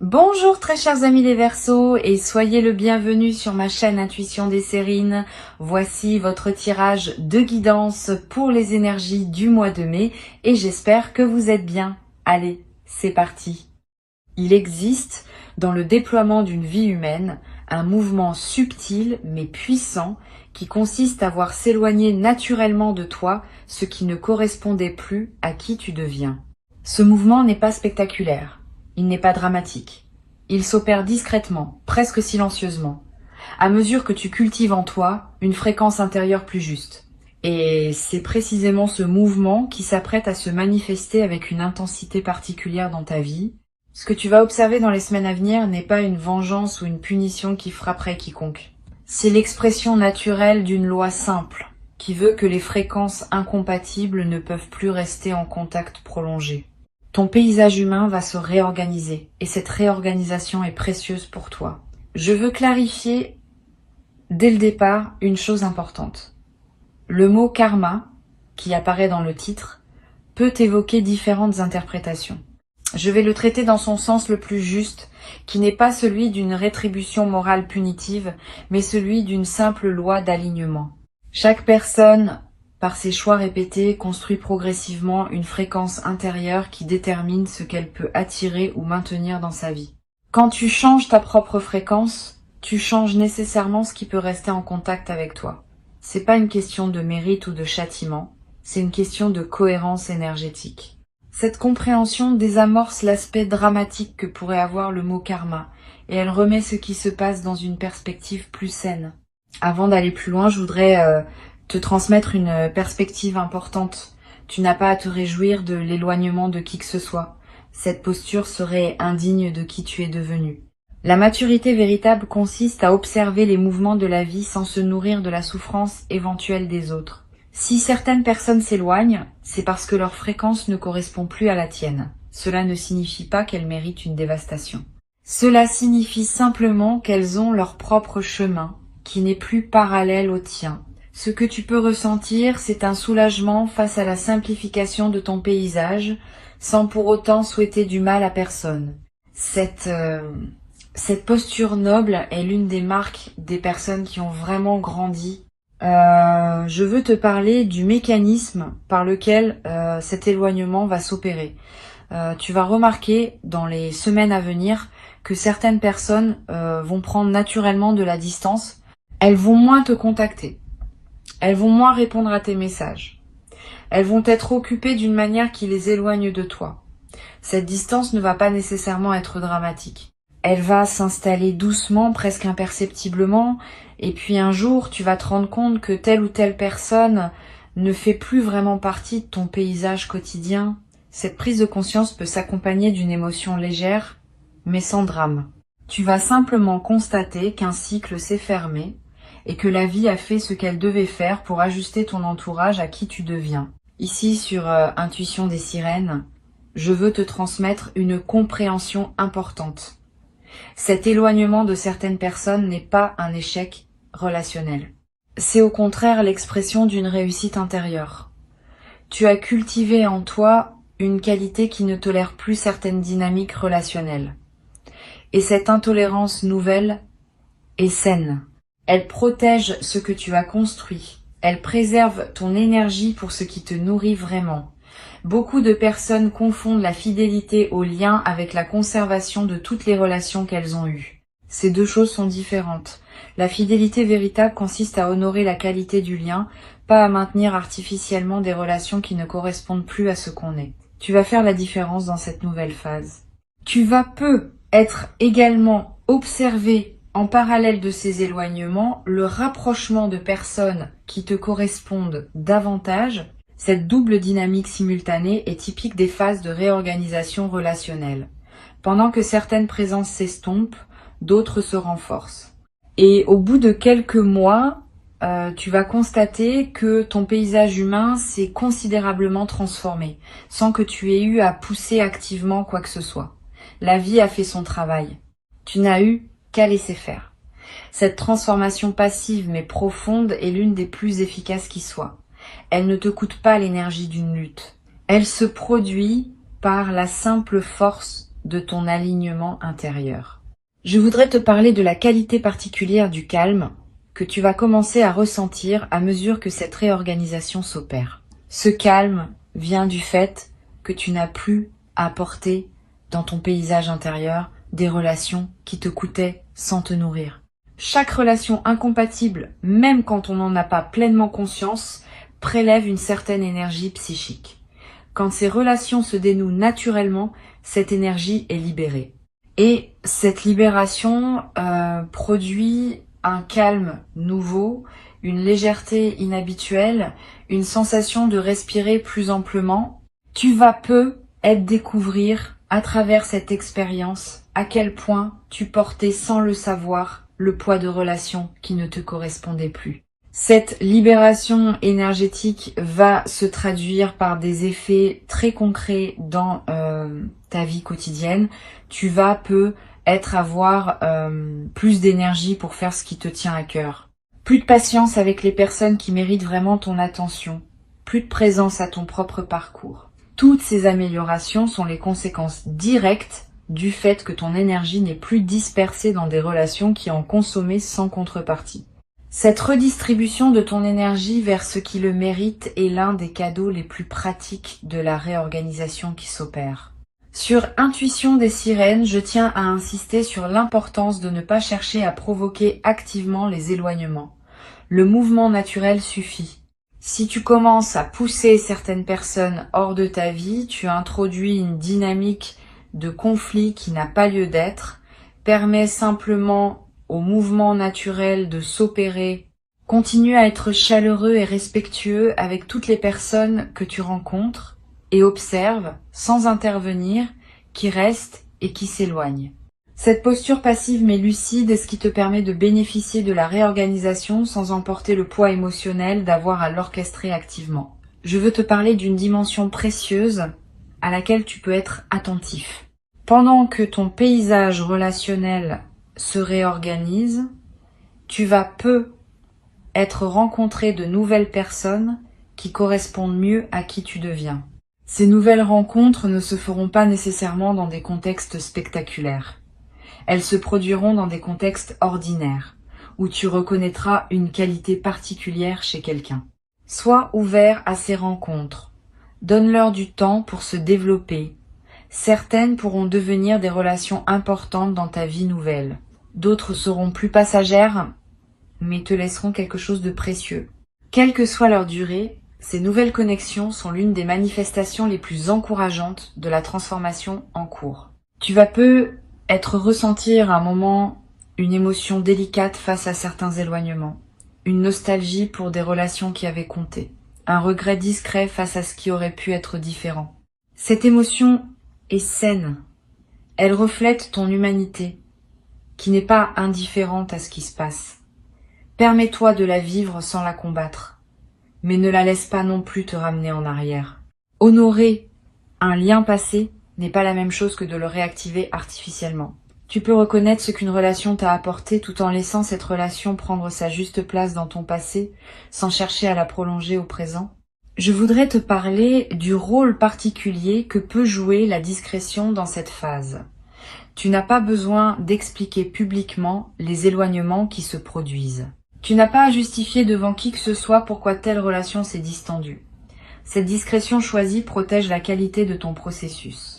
Bonjour très chers amis les Verseaux et soyez le bienvenu sur ma chaîne Intuition des Sérines. Voici votre tirage de guidance pour les énergies du mois de mai et j'espère que vous êtes bien. Allez, c'est parti. Il existe dans le déploiement d'une vie humaine un mouvement subtil mais puissant qui consiste à voir s'éloigner naturellement de toi ce qui ne correspondait plus à qui tu deviens. Ce mouvement n'est pas spectaculaire. Il n'est pas dramatique. Il s'opère discrètement, presque silencieusement, à mesure que tu cultives en toi une fréquence intérieure plus juste. Et c'est précisément ce mouvement qui s'apprête à se manifester avec une intensité particulière dans ta vie. Ce que tu vas observer dans les semaines à venir n'est pas une vengeance ou une punition qui frapperait quiconque. C'est l'expression naturelle d'une loi simple, qui veut que les fréquences incompatibles ne peuvent plus rester en contact prolongé. Ton paysage humain va se réorganiser et cette réorganisation est précieuse pour toi. Je veux clarifier dès le départ une chose importante. Le mot karma, qui apparaît dans le titre, peut évoquer différentes interprétations. Je vais le traiter dans son sens le plus juste, qui n'est pas celui d'une rétribution morale punitive, mais celui d'une simple loi d'alignement. Chaque personne, par ses choix répétés, construit progressivement une fréquence intérieure qui détermine ce qu'elle peut attirer ou maintenir dans sa vie. Quand tu changes ta propre fréquence, tu changes nécessairement ce qui peut rester en contact avec toi. C'est pas une question de mérite ou de châtiment, c'est une question de cohérence énergétique. Cette compréhension désamorce l'aspect dramatique que pourrait avoir le mot karma, et elle remet ce qui se passe dans une perspective plus saine. Avant d'aller plus loin, je voudrais te transmettre une perspective importante. Tu n'as pas à te réjouir de l'éloignement de qui que ce soit. Cette posture serait indigne de qui tu es devenu. La maturité véritable consiste à observer les mouvements de la vie sans se nourrir de la souffrance éventuelle des autres. Si certaines personnes s'éloignent, c'est parce que leur fréquence ne correspond plus à la tienne. Cela ne signifie pas qu'elles méritent une dévastation. Cela signifie simplement qu'elles ont leur propre chemin, qui n'est plus parallèle au tien. Ce que tu peux ressentir, c'est un soulagement face à la simplification de ton paysage, sans pour autant souhaiter du mal à personne. Cette posture noble est l'une des marques des personnes qui ont vraiment grandi. Je veux te parler du mécanisme par lequel cet éloignement va s'opérer. Tu vas remarquer dans les semaines à venir que certaines personnes vont prendre naturellement de la distance. Elles vont moins te contacter. Elles vont moins répondre à tes messages. Elles vont être occupées d'une manière qui les éloigne de toi. Cette distance ne va pas nécessairement être dramatique. Elle va s'installer doucement, presque imperceptiblement, et puis un jour, tu vas te rendre compte que telle ou telle personne ne fait plus vraiment partie de ton paysage quotidien. Cette prise de conscience peut s'accompagner d'une émotion légère, mais sans drame. Tu vas simplement constater qu'un cycle s'est fermé, et que la vie a fait ce qu'elle devait faire pour ajuster ton entourage à qui tu deviens. Ici, sur Intuition des Sirènes, je veux te transmettre une compréhension importante. Cet éloignement de certaines personnes n'est pas un échec relationnel. C'est au contraire l'expression d'une réussite intérieure. Tu as cultivé en toi une qualité qui ne tolère plus certaines dynamiques relationnelles. Et cette intolérance nouvelle est saine. Elle protège ce que tu as construit. Elle préserve ton énergie pour ce qui te nourrit vraiment. Beaucoup de personnes confondent la fidélité au lien avec la conservation de toutes les relations qu'elles ont eues. Ces deux choses sont différentes. La fidélité véritable consiste à honorer la qualité du lien, pas à maintenir artificiellement des relations qui ne correspondent plus à ce qu'on est. Tu vas faire la différence dans cette nouvelle phase. Tu vas être également observé en parallèle de ces éloignements, le rapprochement de personnes qui te correspondent davantage. Cette double dynamique simultanée est typique des phases de réorganisation relationnelle. Pendant que certaines présences s'estompent, d'autres se renforcent. Et au bout de quelques mois, tu vas constater que ton paysage humain s'est considérablement transformé, sans que tu aies eu à pousser activement quoi que ce soit. La vie a fait son travail. Tu n'as eu qu'à laisser faire. Cette transformation passive mais profonde est l'une des plus efficaces qui soit. Elle ne te coûte pas l'énergie d'une lutte. Elle se produit par la simple force de ton alignement intérieur. Je voudrais te parler de la qualité particulière du calme que tu vas commencer à ressentir à mesure que cette réorganisation s'opère. Ce calme vient du fait que tu n'as plus à porter dans ton paysage intérieur des relations qui te coûtaient sans te nourrir. Chaque relation incompatible, même quand on n'en a pas pleinement conscience, prélève une certaine énergie psychique. Quand ces relations se dénouent naturellement, cette énergie est libérée. Et cette libération produit un calme nouveau, une légèreté inhabituelle, une sensation de respirer plus amplement. Tu vas être découvrir à travers cette expérience à quel point tu portais sans le savoir le poids de relations qui ne te correspondaient plus. Cette libération énergétique va se traduire par des effets très concrets dans ta vie quotidienne. Tu vas avoir plus d'énergie pour faire ce qui te tient à cœur. Plus de patience avec les personnes qui méritent vraiment ton attention. Plus de présence à ton propre parcours. Toutes ces améliorations sont les conséquences directes du fait que ton énergie n'est plus dispersée dans des relations qui en consommaient sans contrepartie. Cette redistribution de ton énergie vers ce qui le mérite est l'un des cadeaux les plus pratiques de la réorganisation qui s'opère. Sur Intuition des sirènes, je tiens à insister sur l'importance de ne pas chercher à provoquer activement les éloignements. Le mouvement naturel suffit. Si tu commences à pousser certaines personnes hors de ta vie, tu introduis une dynamique de conflit qui n'a pas lieu d'être, permet simplement au mouvement naturel de s'opérer. Continue à être chaleureux et respectueux avec toutes les personnes que tu rencontres et observe, sans intervenir, qui restent et qui s'éloignent. Cette posture passive mais lucide est ce qui te permet de bénéficier de la réorganisation sans emporter le poids émotionnel d'avoir à l'orchestrer activement. Je veux te parler d'une dimension précieuse à laquelle tu peux être attentif. Pendant que ton paysage relationnel se réorganise, tu vas être rencontré de nouvelles personnes qui correspondent mieux à qui tu deviens. Ces nouvelles rencontres ne se feront pas nécessairement dans des contextes spectaculaires. Elles se produiront dans des contextes ordinaires, où tu reconnaîtras une qualité particulière chez quelqu'un. Sois ouvert à ces rencontres. Donne-leur du temps pour se développer. Certaines pourront devenir des relations importantes dans ta vie nouvelle. D'autres seront plus passagères, mais te laisseront quelque chose de précieux. Quelle que soit leur durée, ces nouvelles connexions sont l'une des manifestations les plus encourageantes de la transformation en cours. Tu vas ressentir à un moment une émotion délicate face à certains éloignements, une nostalgie pour des relations qui avaient compté, un regret discret face à ce qui aurait pu être différent. Cette émotion est saine. Elle reflète ton humanité, qui n'est pas indifférente à ce qui se passe. Permets-toi de la vivre sans la combattre, mais ne la laisse pas non plus te ramener en arrière. Honorer un lien passé n'est pas la même chose que de le réactiver artificiellement. Tu peux reconnaître ce qu'une relation t'a apporté tout en laissant cette relation prendre sa juste place dans ton passé, sans chercher à la prolonger au présent. Je voudrais te parler du rôle particulier que peut jouer la discrétion dans cette phase. Tu n'as pas besoin d'expliquer publiquement les éloignements qui se produisent. Tu n'as pas à justifier devant qui que ce soit pourquoi telle relation s'est distendue. Cette discrétion choisie protège la qualité de ton processus.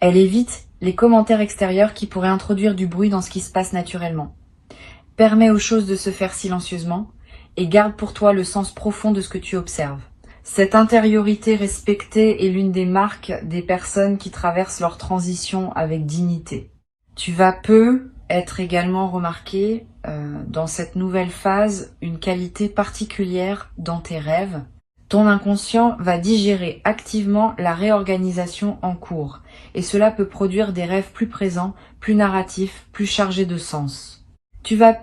Elle évite les commentaires extérieurs qui pourraient introduire du bruit dans ce qui se passe naturellement. Permet aux choses de se faire silencieusement et garde pour toi le sens profond de ce que tu observes. Cette intériorité respectée est l'une des marques des personnes qui traversent leur transition avec dignité. Tu vas être également remarqué dans cette nouvelle phase une qualité particulière dans tes rêves. Ton inconscient va digérer activement la réorganisation en cours et cela peut produire des rêves plus présents, plus narratifs, plus chargés de sens. Tu vas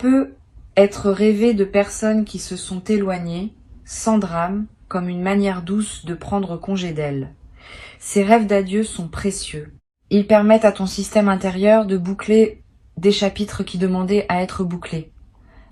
être rêvé de personnes qui se sont éloignées, sans drame, comme une manière douce de prendre congé d'elles. Ces rêves d'adieu sont précieux. Ils permettent à ton système intérieur de boucler des chapitres qui demandaient à être bouclés.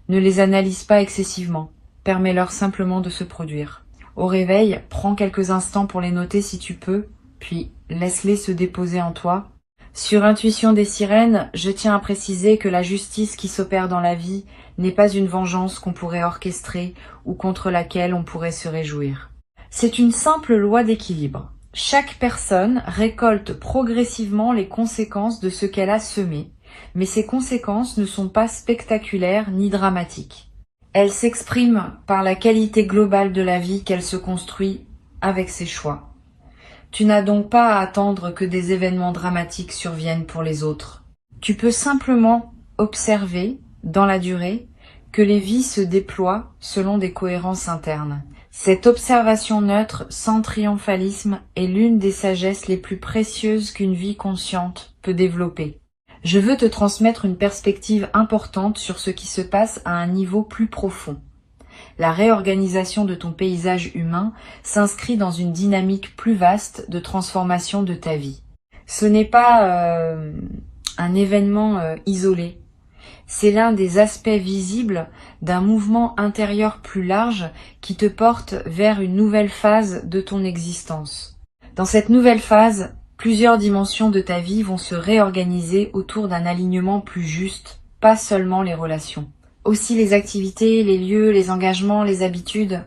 Ne les analyse pas excessivement. Permets-leur simplement de se produire. Au réveil, prends quelques instants pour les noter si tu peux, puis laisse-les se déposer en toi. Sur Intuition des sirènes, je tiens à préciser que la justice qui s'opère dans la vie n'est pas une vengeance qu'on pourrait orchestrer ou contre laquelle on pourrait se réjouir. C'est une simple loi d'équilibre. Chaque personne récolte progressivement les conséquences de ce qu'elle a semé, mais ces conséquences ne sont pas spectaculaires ni dramatiques. Elles s'expriment par la qualité globale de la vie qu'elle se construit avec ses choix. Tu n'as donc pas à attendre que des événements dramatiques surviennent pour les autres. Tu peux simplement observer, dans la durée, que les vies se déploient selon des cohérences internes. Cette observation neutre, sans triomphalisme, est l'une des sagesses les plus précieuses qu'une vie consciente peut développer. Je veux te transmettre une perspective importante sur ce qui se passe à un niveau plus profond. La réorganisation de ton paysage humain s'inscrit dans une dynamique plus vaste de transformation de ta vie. Ce n'est pas un événement isolé. C'est l'un des aspects visibles d'un mouvement intérieur plus large qui te porte vers une nouvelle phase de ton existence. Dans cette nouvelle phase, plusieurs dimensions de ta vie vont se réorganiser autour d'un alignement plus juste, pas seulement les relations. Aussi les activités, les lieux, les engagements, les habitudes.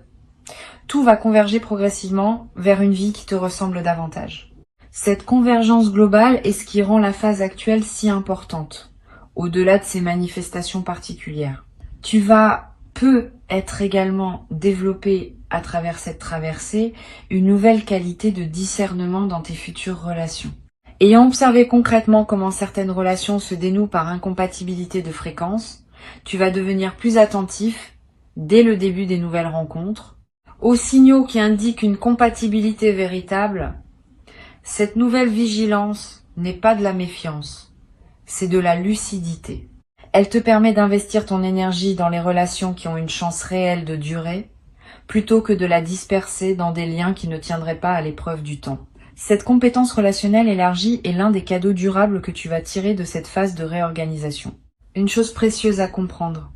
Tout va converger progressivement vers une vie qui te ressemble davantage. Cette convergence globale est ce qui rend la phase actuelle si importante, au-delà de ses manifestations particulières. Tu vas être également développé à travers cette traversée une nouvelle qualité de discernement dans tes futures relations. Ayant observé concrètement comment certaines relations se dénouent par incompatibilité de fréquence, tu vas devenir plus attentif, dès le début des nouvelles rencontres, aux signaux qui indiquent une compatibilité véritable. Cette nouvelle vigilance n'est pas de la méfiance, c'est de la lucidité. Elle te permet d'investir ton énergie dans les relations qui ont une chance réelle de durer, plutôt que de la disperser dans des liens qui ne tiendraient pas à l'épreuve du temps. Cette compétence relationnelle élargie est l'un des cadeaux durables que tu vas tirer de cette phase de réorganisation. Une chose précieuse à comprendre.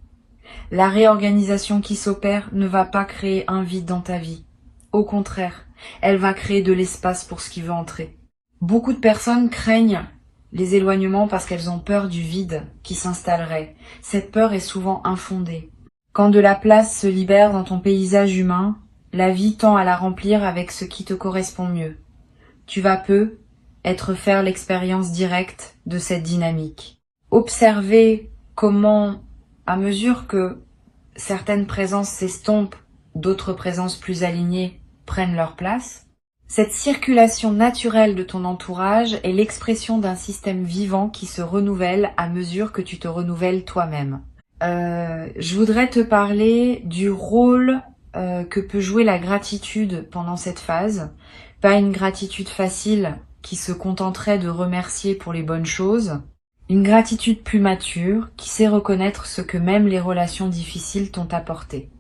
La réorganisation qui s'opère ne va pas créer un vide dans ta vie. Au contraire, elle va créer de l'espace pour ce qui veut entrer. Beaucoup de personnes craignent les éloignements parce qu'elles ont peur du vide qui s'installerait. Cette peur est souvent infondée. Quand de la place se libère dans ton paysage humain, la vie tend à la remplir avec ce qui te correspond mieux. Tu vas faire l'expérience directe de cette dynamique. Observer comment, à mesure que certaines présences s'estompent, d'autres présences plus alignées prennent leur place. Cette circulation naturelle de ton entourage est l'expression d'un système vivant qui se renouvelle à mesure que tu te renouvelles toi-même. Je voudrais te parler du rôle que peut jouer la gratitude pendant cette phase. Pas une gratitude facile qui se contenterait de remercier pour les bonnes choses. Une gratitude plus mature, qui sait reconnaître ce que même les relations difficiles t'ont apporté.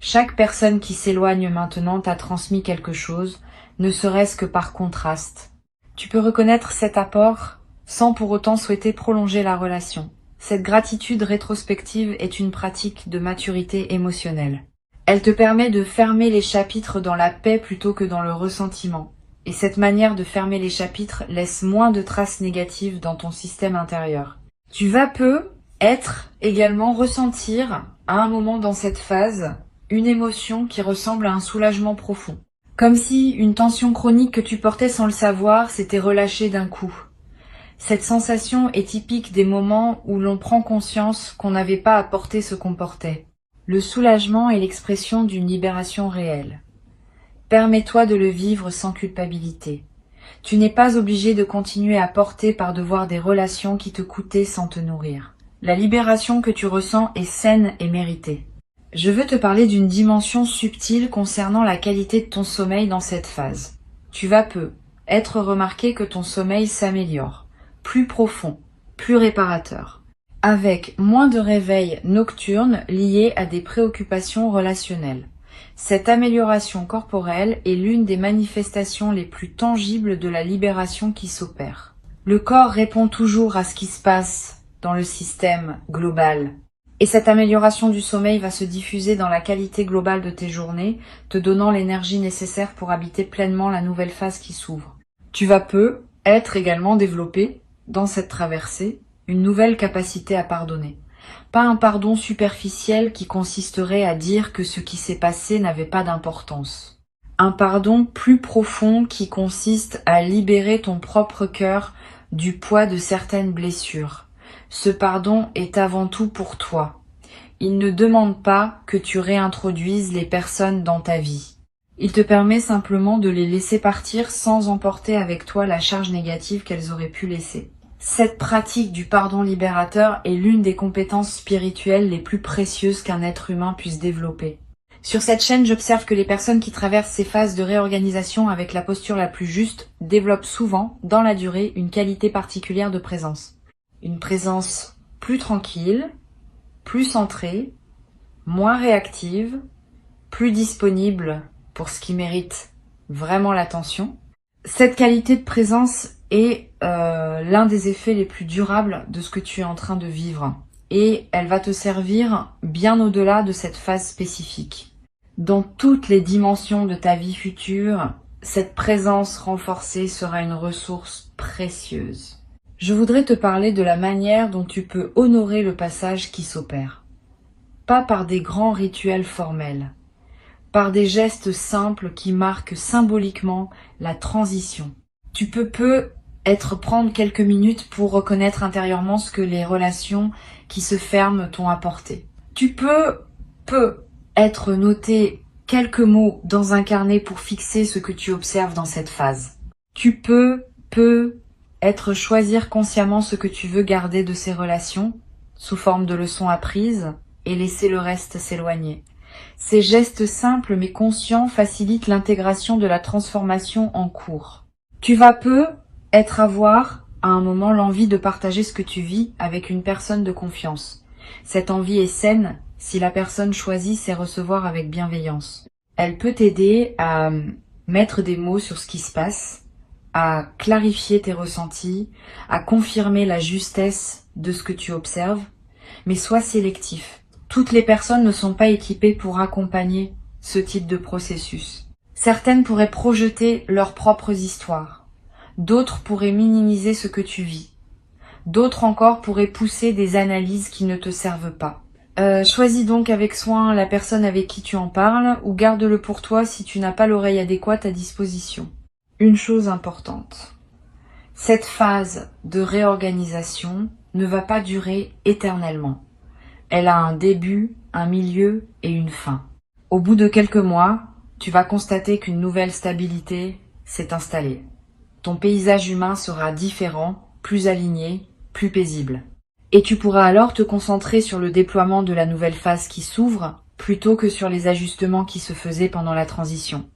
Chaque personne qui s'éloigne maintenant t'a transmis quelque chose, ne serait-ce que par contraste. Tu peux reconnaître cet apport sans pour autant souhaiter prolonger la relation. Cette gratitude rétrospective est une pratique de maturité émotionnelle. Elle te permet de fermer les chapitres dans la paix plutôt que dans le ressentiment. Et cette manière de fermer les chapitres laisse moins de traces négatives dans ton système intérieur. Tu vas également ressentir, à un moment dans cette phase, une émotion qui ressemble à un soulagement profond. Comme si une tension chronique que tu portais sans le savoir s'était relâchée d'un coup. Cette sensation est typique des moments où l'on prend conscience qu'on n'avait pas à porter ce qu'on portait. Le soulagement est l'expression d'une libération réelle. Permets-toi de le vivre sans culpabilité. Tu n'es pas obligé de continuer à porter par devoir des relations qui te coûtaient sans te nourrir. La libération que tu ressens est saine et méritée. Je veux te parler d'une dimension subtile concernant la qualité de ton sommeil dans cette phase. Tu vas être remarqué que ton sommeil s'améliore, plus profond, plus réparateur, avec moins de réveils nocturnes liés à des préoccupations relationnelles. Cette amélioration corporelle est l'une des manifestations les plus tangibles de la libération qui s'opère. Le corps répond toujours à ce qui se passe dans le système global. Et cette amélioration du sommeil va se diffuser dans la qualité globale de tes journées, te donnant l'énergie nécessaire pour habiter pleinement la nouvelle phase qui s'ouvre. Tu vas être également développé dans cette traversée, une nouvelle capacité à pardonner. Pas un pardon superficiel qui consisterait à dire que ce qui s'est passé n'avait pas d'importance. Un pardon plus profond qui consiste à libérer ton propre cœur du poids de certaines blessures. Ce pardon est avant tout pour toi. Il ne demande pas que tu réintroduises les personnes dans ta vie. Il te permet simplement de les laisser partir sans emporter avec toi la charge négative qu'elles auraient pu laisser. Cette pratique du pardon libérateur est l'une des compétences spirituelles les plus précieuses qu'un être humain puisse développer. Sur cette chaîne, j'observe que les personnes qui traversent ces phases de réorganisation avec la posture la plus juste développent souvent, dans la durée, une qualité particulière de présence. Une présence plus tranquille, plus centrée, moins réactive, plus disponible pour ce qui mérite vraiment l'attention. Cette qualité de présence est l'un des effets les plus durables de ce que tu es en train de vivre. Et elle va te servir bien au-delà de cette phase spécifique. Dans toutes les dimensions de ta vie future, cette présence renforcée sera une ressource précieuse. Je voudrais te parler de la manière dont tu peux honorer le passage qui s'opère. Pas par des grands rituels formels, par des gestes simples qui marquent symboliquement la transition. Tu peux prendre quelques minutes pour reconnaître intérieurement ce que les relations qui se ferment t'ont apporté. Tu peux être noté quelques mots dans un carnet pour fixer ce que tu observes dans cette phase. Tu peux choisir consciemment ce que tu veux garder de ces relations sous forme de leçons apprises et laisser le reste s'éloigner. Ces gestes simples mais conscients facilitent l'intégration de la transformation en cours. Tu vas avoir à un moment l'envie de partager ce que tu vis avec une personne de confiance. Cette envie est saine si la personne choisit sait recevoir avec bienveillance. Elle peut t'aider à mettre des mots sur ce qui se passe, à clarifier tes ressentis, à confirmer la justesse de ce que tu observes, mais sois sélectif. Toutes les personnes ne sont pas équipées pour accompagner ce type de processus. Certaines pourraient projeter leurs propres histoires. D'autres pourraient minimiser ce que tu vis. D'autres encore pourraient pousser des analyses qui ne te servent pas. Choisis donc avec soin la personne avec qui tu en parles ou garde-le pour toi si tu n'as pas l'oreille adéquate à disposition. Une chose importante. Cette phase de réorganisation ne va pas durer éternellement. Elle a un début, un milieu et une fin. Au bout de quelques mois, tu vas constater qu'une nouvelle stabilité s'est installée. Ton paysage humain sera différent, plus aligné, plus paisible. Et tu pourras alors te concentrer sur le déploiement de la nouvelle phase qui s'ouvre, plutôt que sur les ajustements qui se faisaient pendant la transition.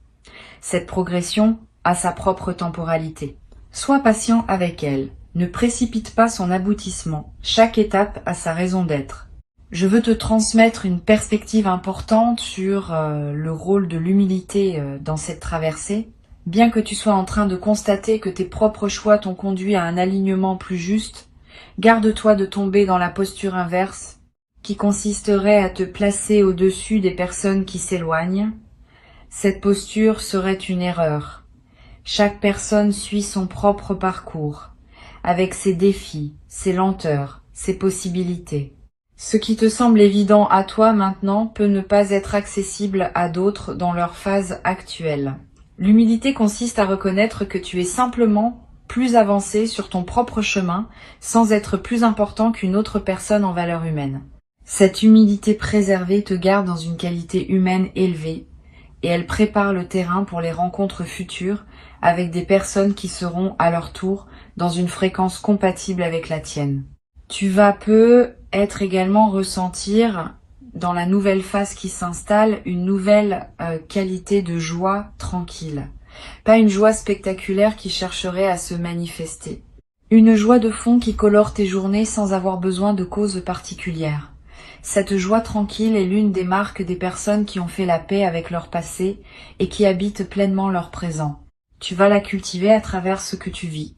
Cette progression a sa propre temporalité. Sois patient avec elle. Ne précipite pas son aboutissement. Chaque étape a sa raison d'être. Je veux te transmettre une perspective importante sur le rôle de l'humilité dans cette traversée. Bien que tu sois en train de constater que tes propres choix t'ont conduit à un alignement plus juste, garde-toi de tomber dans la posture inverse, qui consisterait à te placer au-dessus des personnes qui s'éloignent. Cette posture serait une erreur. Chaque personne suit son propre parcours, avec ses défis, ses lenteurs, ses possibilités. Ce qui te semble évident à toi maintenant peut ne pas être accessible à d'autres dans leur phase actuelle. L'humilité consiste à reconnaître que tu es simplement plus avancé sur ton propre chemin sans être plus important qu'une autre personne en valeur humaine. Cette humilité préservée te garde dans une qualité humaine élevée et elle prépare le terrain pour les rencontres futures avec des personnes qui seront à leur tour dans une fréquence compatible avec la tienne. Tu vas être également ressentir dans la nouvelle phase qui s'installe une nouvelle qualité de joie tranquille. Pas une joie spectaculaire qui chercherait à se manifester. Une joie de fond qui colore tes journées sans avoir besoin de causes particulières. Cette joie tranquille est l'une des marques des personnes qui ont fait la paix avec leur passé et qui habitent pleinement leur présent. Tu vas la cultiver à travers ce que tu vis.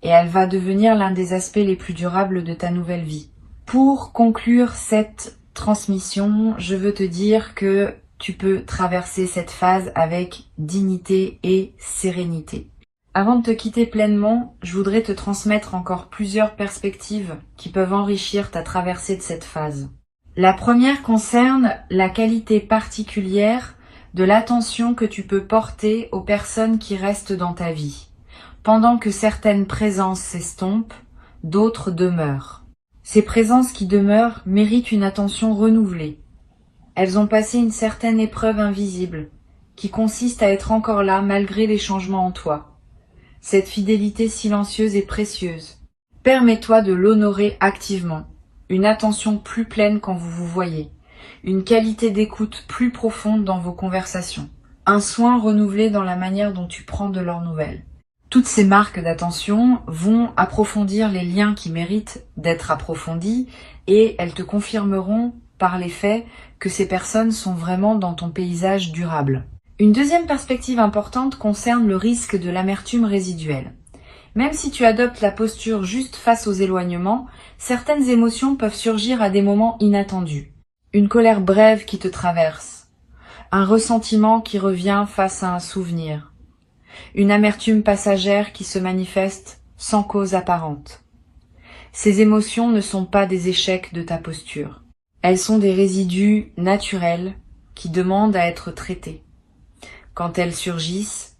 Et elle va devenir l'un des aspects les plus durables de ta nouvelle vie. Pour conclure cette transmission, je veux te dire que tu peux traverser cette phase avec dignité et sérénité. Avant de te quitter pleinement, je voudrais te transmettre encore plusieurs perspectives qui peuvent enrichir ta traversée de cette phase. La première concerne la qualité particulière de l'attention que tu peux porter aux personnes qui restent dans ta vie. Pendant que certaines présences s'estompent, d'autres demeurent. Ces présences qui demeurent méritent une attention renouvelée. Elles ont passé une certaine épreuve invisible, qui consiste à être encore là malgré les changements en toi. Cette fidélité silencieuse est précieuse. Permets-toi de l'honorer activement. Une attention plus pleine quand vous vous voyez. Une qualité d'écoute plus profonde dans vos conversations. Un soin renouvelé dans la manière dont tu prends de leurs nouvelles. Toutes ces marques d'attention vont approfondir les liens qui méritent d'être approfondis et elles te confirmeront par les faits que ces personnes sont vraiment dans ton paysage durable. Une deuxième perspective importante concerne le risque de l'amertume résiduelle. Même si tu adoptes la posture juste face aux éloignements, certaines émotions peuvent surgir à des moments inattendus. Une colère brève qui te traverse, un ressentiment qui revient face à un souvenir, une amertume passagère qui se manifeste sans cause apparente. Ces émotions ne sont pas des échecs de ta posture. Elles sont des résidus naturels qui demandent à être traités. Quand elles surgissent,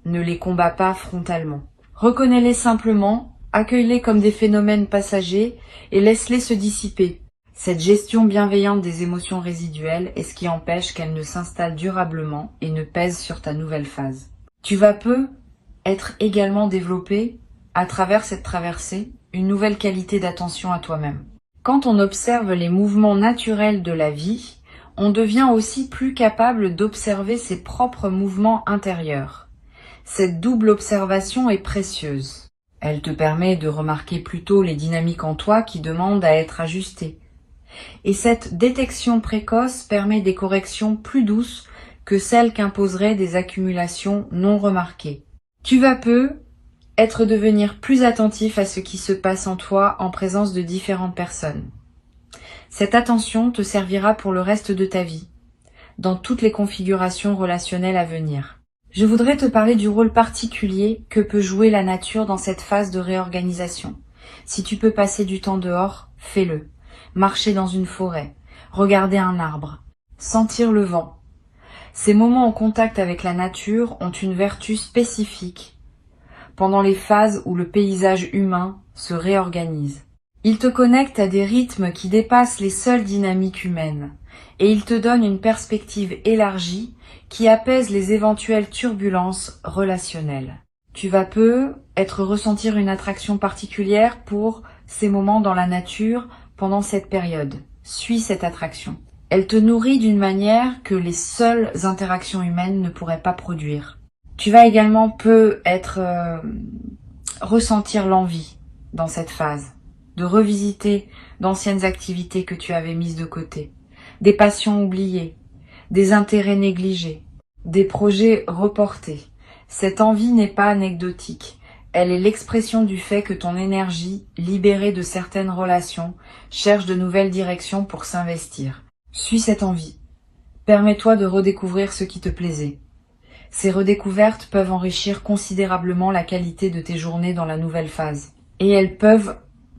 ne les combats pas frontalement. Reconnais-les simplement, accueille-les comme des phénomènes passagers et laisse-les se dissiper. Cette gestion bienveillante des émotions résiduelles est ce qui empêche qu'elles ne s'installent durablement et ne pèsent sur ta nouvelle phase. Tu vas peu être également développé, à travers cette traversée, une nouvelle qualité d'attention à toi-même. Quand on observe les mouvements naturels de la vie, on devient aussi plus capable d'observer ses propres mouvements intérieurs. Cette double observation est précieuse. Elle te permet de remarquer plutôt les dynamiques en toi qui demandent à être ajustées. Et cette détection précoce permet des corrections plus douces que celles qu'imposeraient des accumulations non remarquées. Tu vas peu être devenir plus attentif à ce qui se passe en toi en présence de différentes personnes. Cette attention te servira pour le reste de ta vie, dans toutes les configurations relationnelles à venir. Je voudrais te parler du rôle particulier que peut jouer la nature dans cette phase de réorganisation. Si tu peux passer du temps dehors, fais-le. Marcher dans une forêt, regarder un arbre, sentir le vent. Ces moments en contact avec la nature ont une vertu spécifique pendant les phases où le paysage humain se réorganise. Ils te connectent à des rythmes qui dépassent les seules dynamiques humaines et ils te donnent une perspective élargie qui apaise les éventuelles turbulences relationnelles. Tu vas peu ressentir une attraction particulière pour ces moments dans la nature pendant cette période. Suis cette attraction. Elle te nourrit d'une manière que les seules interactions humaines ne pourraient pas produire. Tu vas également ressentir l'envie dans cette phase, de revisiter d'anciennes activités que tu avais mises de côté, des passions oubliées, des intérêts négligés, des projets reportés. Cette envie n'est pas anecdotique. Elle est l'expression du fait que ton énergie, libérée de certaines relations, cherche de nouvelles directions pour s'investir. Suis cette envie. Permets-toi de redécouvrir ce qui te plaisait. Ces redécouvertes peuvent enrichir considérablement la qualité de tes journées dans la nouvelle phase. Et elles peuvent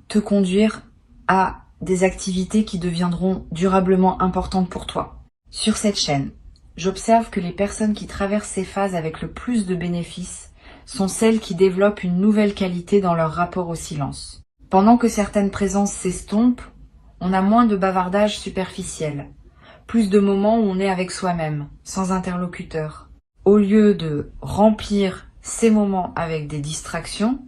te conduire à des activités qui deviendront durablement importantes pour toi. Sur cette chaîne, j'observe que les personnes qui traversent ces phases avec le plus de bénéfices sont celles qui développent une nouvelle qualité dans leur rapport au silence. Pendant que certaines présences s'estompent, on a moins de bavardage superficiel, plus de moments où on est avec soi-même, sans interlocuteur. Au lieu de remplir ces moments avec des distractions,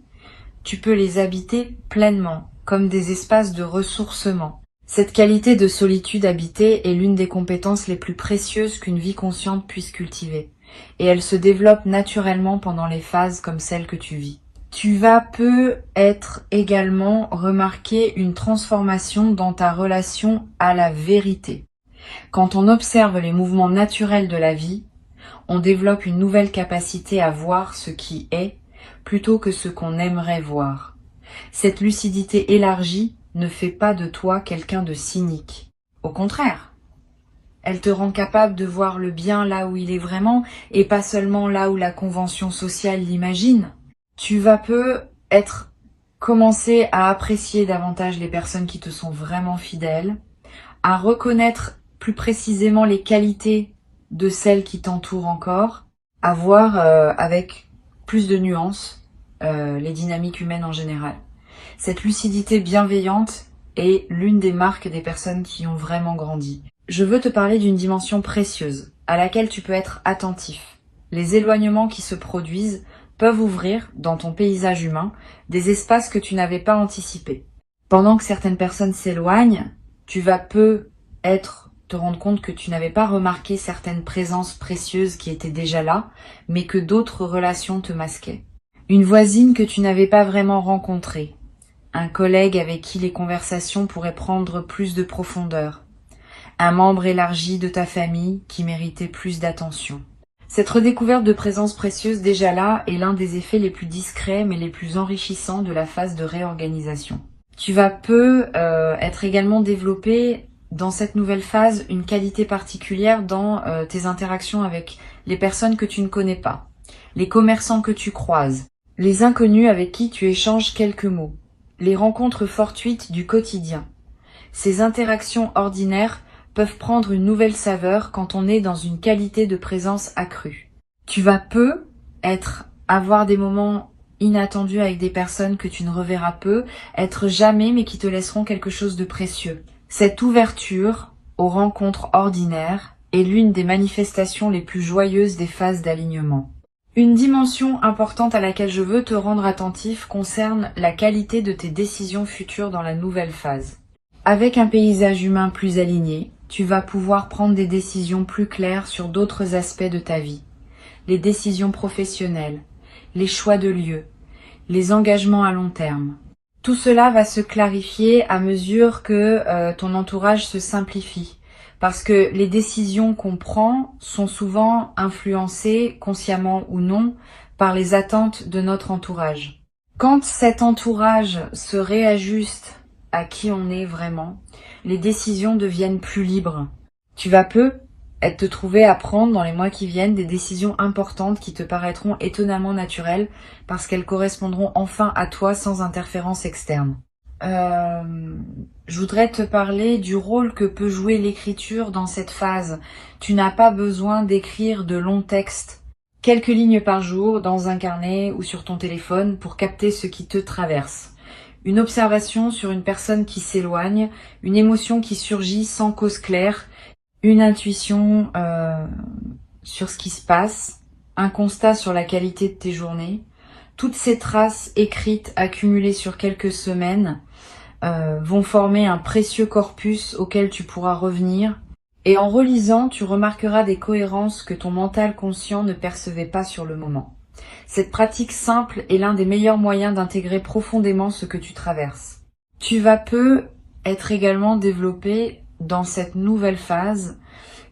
tu peux les habiter pleinement, comme des espaces de ressourcement. Cette qualité de solitude habitée est l'une des compétences les plus précieuses qu'une vie consciente puisse cultiver, et elle se développe naturellement pendant les phases comme celle que tu vis. Tu vas peu également remarquer une transformation dans ta relation à la vérité. Quand on observe les mouvements naturels de la vie, on développe une nouvelle capacité à voir ce qui est plutôt que ce qu'on aimerait voir. Cette lucidité élargie ne fait pas de toi quelqu'un de cynique. Au contraire, elle te rend capable de voir le bien là où il est vraiment et pas seulement là où la convention sociale l'imagine. Tu vas commencer à apprécier davantage les personnes qui te sont vraiment fidèles, à reconnaître plus précisément les qualités de celles qui t'entourent encore, à voir avec plus de nuances les dynamiques humaines en général. Cette lucidité bienveillante est l'une des marques des personnes qui ont vraiment grandi. Je veux te parler d'une dimension précieuse à laquelle tu peux être attentif. Les éloignements qui se produisent peuvent ouvrir, dans ton paysage humain, des espaces que tu n'avais pas anticipés. Pendant que certaines personnes s'éloignent, tu vas te rendre compte que tu n'avais pas remarqué certaines présences précieuses qui étaient déjà là, mais que d'autres relations te masquaient. Une voisine que tu n'avais pas vraiment rencontrée, un collègue avec qui les conversations pourraient prendre plus de profondeur, un membre élargi de ta famille qui méritait plus d'attention. Cette redécouverte de présence précieuse déjà là est l'un des effets les plus discrets mais les plus enrichissants de la phase de réorganisation. Tu vas être également développé dans cette nouvelle phase une qualité particulière dans tes interactions avec les personnes que tu ne connais pas, les commerçants que tu croises, les inconnus avec qui tu échanges quelques mots, les rencontres fortuites du quotidien. Ces interactions ordinaires peuvent prendre une nouvelle saveur quand on est dans une qualité de présence accrue. Tu vas avoir des moments inattendus avec des personnes que tu ne reverras peu, être jamais mais qui te laisseront quelque chose de précieux. Cette ouverture aux rencontres ordinaires est l'une des manifestations les plus joyeuses des phases d'alignement. Une dimension importante à laquelle je veux te rendre attentif concerne la qualité de tes décisions futures dans la nouvelle phase. Avec un paysage humain plus aligné, tu vas pouvoir prendre des décisions plus claires sur d'autres aspects de ta vie. Les décisions professionnelles, les choix de lieu, les engagements à long terme. Tout cela va se clarifier à mesure que ton entourage se simplifie. Parce que les décisions qu'on prend sont souvent influencées, consciemment ou non, par les attentes de notre entourage. Quand cet entourage se réajuste à qui on est vraiment, les décisions deviennent plus libres. Tu vas te trouver à prendre dans les mois qui viennent des décisions importantes qui te paraîtront étonnamment naturelles parce qu'elles correspondront enfin à toi sans interférence externe. Je voudrais te parler du rôle que peut jouer l'écriture dans cette phase. Tu n'as pas besoin d'écrire de longs textes, quelques lignes par jour dans un carnet ou sur ton téléphone pour capter ce qui te traverse. Une observation sur une personne qui s'éloigne, une émotion qui surgit sans cause claire, une intuition sur ce qui se passe, un constat sur la qualité de tes journées. Toutes ces traces écrites accumulées sur quelques semaines vont former un précieux corpus auquel tu pourras revenir. Et en relisant, tu remarqueras des cohérences que ton mental conscient ne percevait pas sur le moment. Cette pratique simple est l'un des meilleurs moyens d'intégrer profondément ce que tu traverses. Tu vas être également développé dans cette nouvelle phase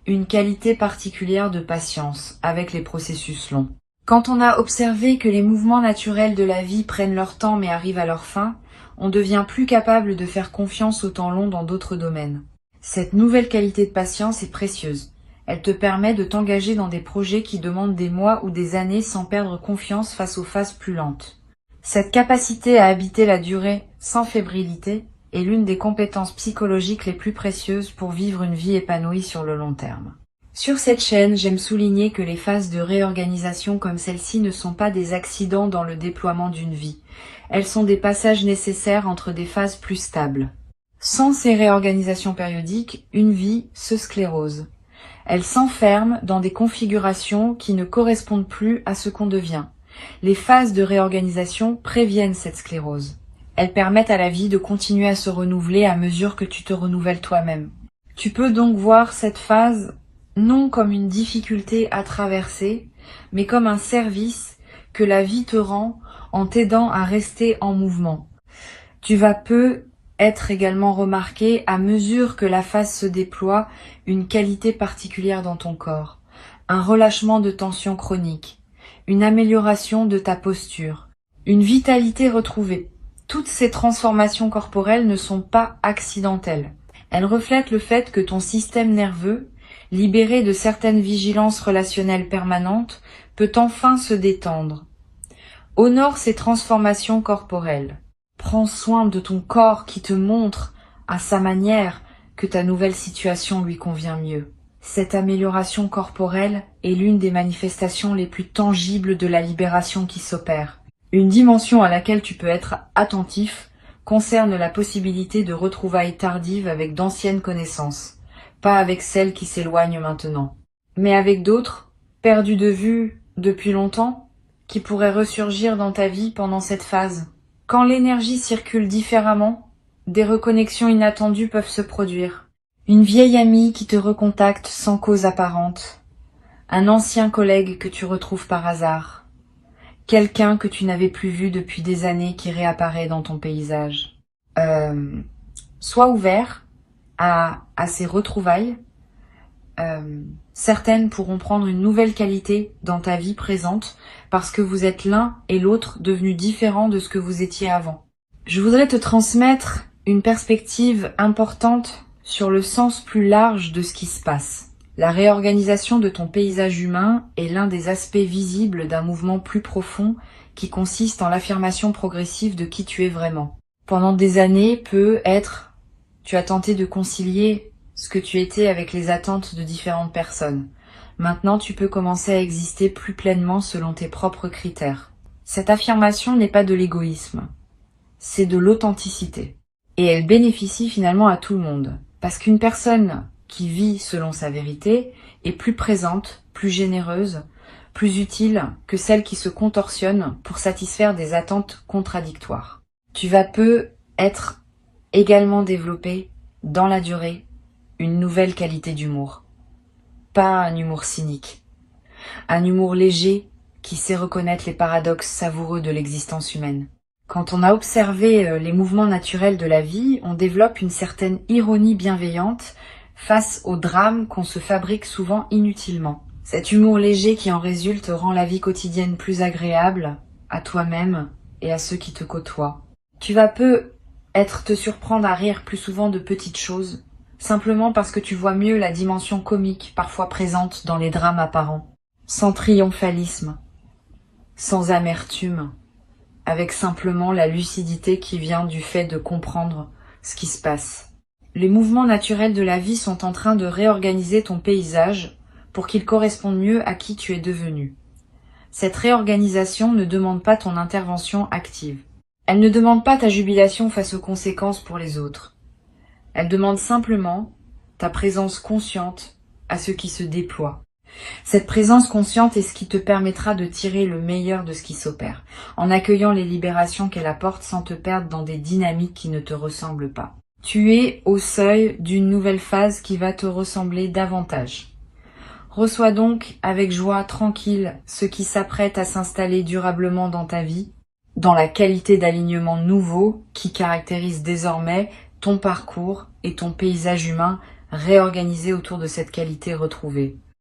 une qualité particulière de patience avec les processus longs. Quand on a observé que les mouvements naturels de la vie prennent leur temps mais arrivent à leur fin, on devient plus capable de faire confiance au temps long dans d'autres domaines. Cette nouvelle qualité de patience est précieuse. Elle te permet de t'engager dans des projets qui demandent des mois ou des années sans perdre confiance face aux phases plus lentes. Cette capacité à habiter la durée sans fébrilité est l'une des compétences psychologiques les plus précieuses pour vivre une vie épanouie sur le long terme. Sur cette chaîne, j'aime souligner que les phases de réorganisation comme celle-ci ne sont pas des accidents dans le déploiement d'une vie. Elles sont des passages nécessaires entre des phases plus stables. Sans ces réorganisations périodiques, une vie se sclérose. Elle s'enferme dans des configurations qui ne correspondent plus à ce qu'on devient. Les phases de réorganisation préviennent cette sclérose. Elles permettent à la vie de continuer à se renouveler à mesure que tu te renouvelles toi-même. Tu peux donc voir cette phase non comme une difficulté à traverser, mais comme un service que la vie te rend en t'aidant à rester en mouvement. Tu vas être également remarqué à mesure que la phase se déploie une qualité particulière dans ton corps, un relâchement de tension chronique, une amélioration de ta posture, une vitalité retrouvée. Toutes ces transformations corporelles ne sont pas accidentelles. Elles reflètent le fait que ton système nerveux, libéré de certaines vigilances relationnelles permanentes, peut enfin se détendre. Honore ces transformations corporelles. Prends soin de ton corps qui te montre, à sa manière, que ta nouvelle situation lui convient mieux. Cette amélioration corporelle est l'une des manifestations les plus tangibles de la libération qui s'opère. Une dimension à laquelle tu peux être attentif concerne la possibilité de retrouvailles tardives avec d'anciennes connaissances, pas avec celles qui s'éloignent maintenant, mais avec d'autres, perdues de vue depuis longtemps, qui pourraient ressurgir dans ta vie pendant cette phase. Quand l'énergie circule différemment, des reconnexions inattendues peuvent se produire. Une vieille amie qui te recontacte sans cause apparente, un ancien collègue que tu retrouves par hasard, quelqu'un que tu n'avais plus vu depuis des années qui réapparaît dans ton paysage. Sois ouvert à ces retrouvailles. Certaines pourront prendre une nouvelle qualité dans ta vie présente parce que vous êtes l'un et l'autre devenus différents de ce que vous étiez avant. Je voudrais te transmettre une perspective importante sur le sens plus large de ce qui se passe. La réorganisation de ton paysage humain est l'un des aspects visibles d'un mouvement plus profond qui consiste en l'affirmation progressive de qui tu es vraiment. Pendant des années, tu as tenté de concilier ce que tu étais avec les attentes de différentes personnes. Maintenant, tu peux commencer à exister plus pleinement selon tes propres critères. Cette affirmation n'est pas de l'égoïsme, c'est de l'authenticité. Et elle bénéficie finalement à tout le monde. Parce qu'une personne qui vit selon sa vérité est plus présente, plus généreuse, plus utile que celle qui se contorsionne pour satisfaire des attentes contradictoires. Tu vas être également développé, dans la durée, une nouvelle qualité d'humour. Pas un humour cynique. Un humour léger qui sait reconnaître les paradoxes savoureux de l'existence humaine. Quand on a observé les mouvements naturels de la vie, on développe une certaine ironie bienveillante face aux drames qu'on se fabrique souvent inutilement. Cet humour léger qui en résulte rend la vie quotidienne plus agréable à toi-même et à ceux qui te côtoient. Tu vas te surprendre à rire plus souvent de petites choses, simplement parce que tu vois mieux la dimension comique parfois présente dans les drames apparents. Sans triomphalisme, sans amertume, avec simplement la lucidité qui vient du fait de comprendre ce qui se passe. Les mouvements naturels de la vie sont en train de réorganiser ton paysage pour qu'il corresponde mieux à qui tu es devenu. Cette réorganisation ne demande pas ton intervention active. Elle ne demande pas ta jubilation face aux conséquences pour les autres. Elle demande simplement ta présence consciente à ce qui se déploie. Cette présence consciente est ce qui te permettra de tirer le meilleur de ce qui s'opère, en accueillant les libérations qu'elle apporte sans te perdre dans des dynamiques qui ne te ressemblent pas. Tu es au seuil d'une nouvelle phase qui va te ressembler davantage. Reçois donc avec joie tranquille ce qui s'apprête à s'installer durablement dans ta vie, dans la qualité d'alignement nouveau qui caractérise désormais ton parcours et ton paysage humain réorganisé autour de cette qualité retrouvée.